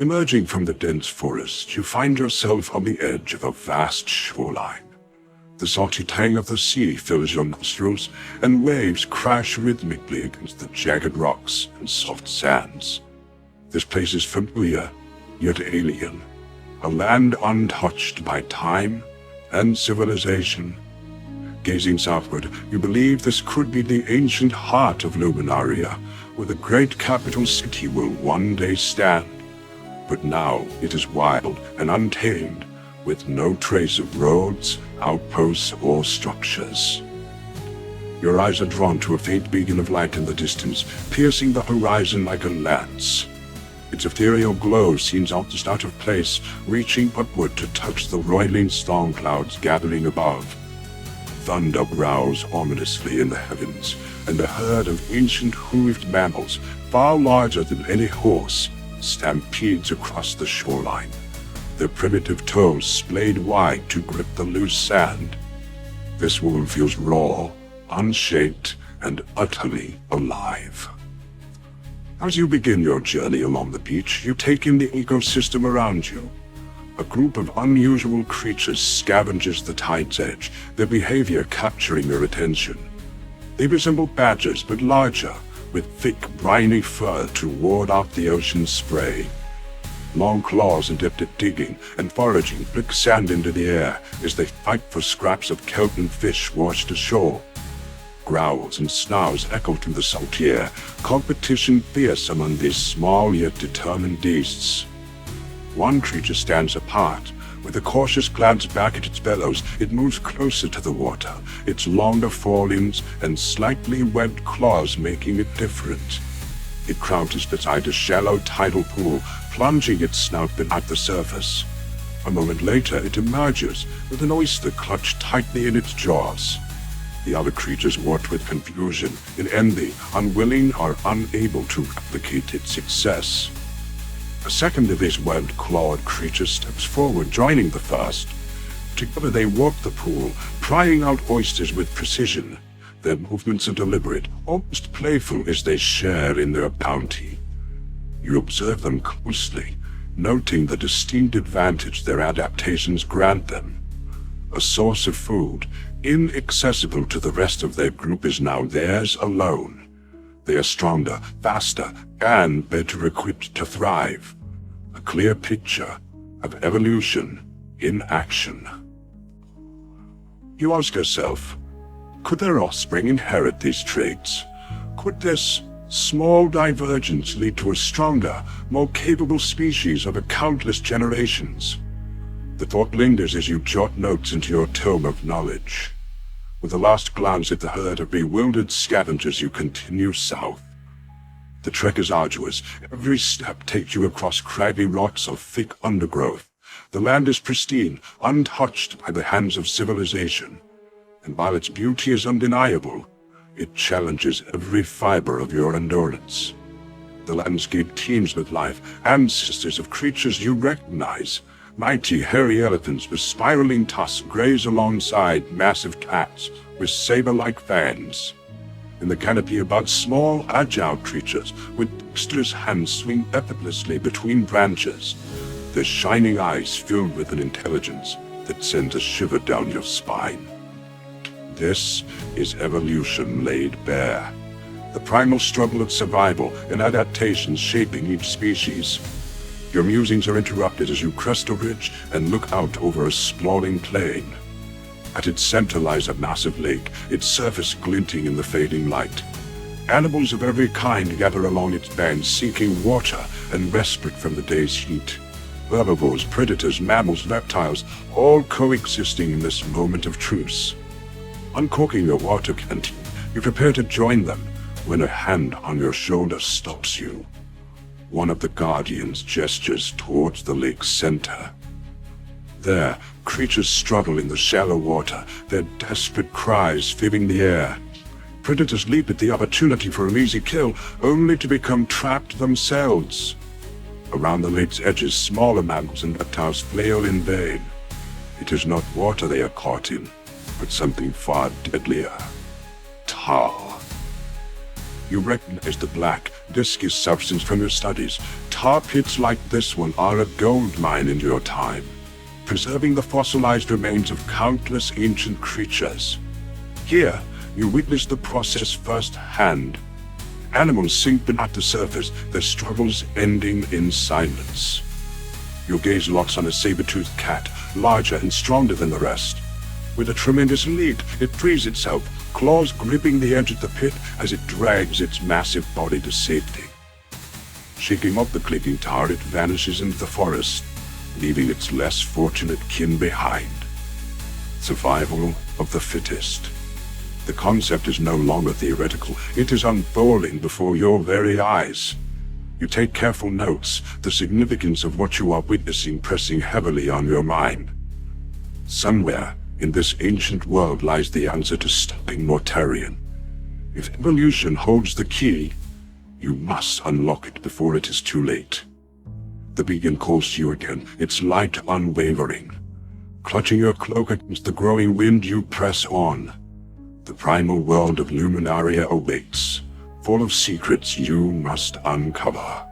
Emerging from the dense forest, you find yourself on the edge of a vast shoreline. The salty tang of the sea fills your nostrils, and waves crash rhythmically against the jagged rocks and soft sands. This place is familiar, yet alien, a land untouched by time and civilization. Gazing southward, you believe this could be the ancient heart of Luminaria, where the great capital city will one day stand. But now it is wild and untamed, with no trace of roads, outposts, or structures. Your eyes are drawn to a faint beacon of light in the distance, piercing the horizon like a lance. Its ethereal glow seems almost out of place, reaching upward to touch the roiling storm clouds gathering above. Thunder growls ominously in the heavens, and a herd of ancient hooved mammals, far larger than any horse, stampedes across the shoreline, their primitive toes splayed wide to grip the loose sand. This world feels raw, unshaped, and utterly alive. As you begin your journey along the beach, you take in the ecosystem around you. A group of unusual creatures scavenges the tide's edge, their behavior capturing your attention. They resemble badgers, but larger, with thick, briny fur to ward off the ocean's spray. Long claws adept at digging and foraging flick sand into the air as they fight for scraps of kelp and fish washed ashore. Growls and snarls echo through the salty air, competition fierce among these small yet determined beasts. One creature stands apart. With a cautious glance back at its bellows, it moves closer to the water, its longer forelimbs and slightly webbed claws making it different. It crouches beside a shallow tidal pool, plunging its snout beneath the surface. A moment later, it emerges with an oyster clutched tightly in its jaws. The other creatures watch with confusion, in envy, unwilling or unable to replicate its success. A second of these webbed, clawed creatures steps forward, joining the first. Together they walk the pool, prying out oysters with precision. Their movements are deliberate, almost playful as they share in their bounty. You observe them closely, noting the distinct advantage their adaptations grant them. A source of food, inaccessible to the rest of their group, is now theirs alone. They are stronger, faster, and better equipped to thrive. A clear picture of evolution in action. You ask yourself, could their offspring inherit these traits? Could this small divergence lead to a stronger, more capable species over countless generations? The thought lingers as you jot notes into your tome of knowledge. With a last glance at the herd of bewildered scavengers, you continue south. The trek is arduous. Every step takes you across craggy rocks of thick undergrowth. The land is pristine, untouched by the hands of civilization. And while its beauty is undeniable, it challenges every fiber of your endurance. The landscape teems with life, ancestors of creatures you recognize. Mighty, hairy elephants with spiraling tusks graze alongside massive cats with saber-like fangs. In the canopy above, small, agile creatures with dexterous hands swing effortlessly between branches, their shining eyes filled with an intelligence that sends a shiver down your spine. This is evolution laid bare. The primal struggle of survival and adaptation shaping each species. Your musings are interrupted as you crest a ridge and look out over a sprawling plain. At its center lies a massive lake, its surface glinting in the fading light. Animals of every kind gather along its banks, seeking water and respite from the day's heat. Herbivores, predators, mammals, reptiles, all coexisting in this moment of truce. Uncorking your water canteen, you prepare to join them when a hand on your shoulder stops you. One of the guardians gestures towards the lake's center. There, creatures struggle in the shallow water, their desperate cries filling the air. Predators leap at the opportunity for an easy kill, only to become trapped themselves. Around the lake's edges, smaller mammals and reptiles flail in vain. It is not water they are caught in, but something far deadlier. Tar. You recognize the black, viscous substance from your studies. Tar pits like this one are a gold mine in your time, preserving the fossilized remains of countless ancient creatures. Here, you witness the process firsthand. Animals sink beneath the surface, their struggles ending in silence. Your gaze locks on a saber-toothed cat, larger and stronger than the rest. With a tremendous leap, it frees itself, claws gripping the edge of the pit as it drags its massive body to safety. Shaking up the clicking tar, it vanishes into the forest, leaving its less fortunate kin behind. Survival of the fittest. The concept is no longer theoretical, it is unfolding before your very eyes. You take careful notes, the significance of what you are witnessing pressing heavily on your mind. Somewhere in this ancient world lies the answer to stopping Mortarion. If evolution holds the key, you must unlock it before it is too late. The beacon calls to you again, its light unwavering. Clutching your cloak against the growing wind, you press on. The primal world of Luminaria awaits, full of secrets you must uncover.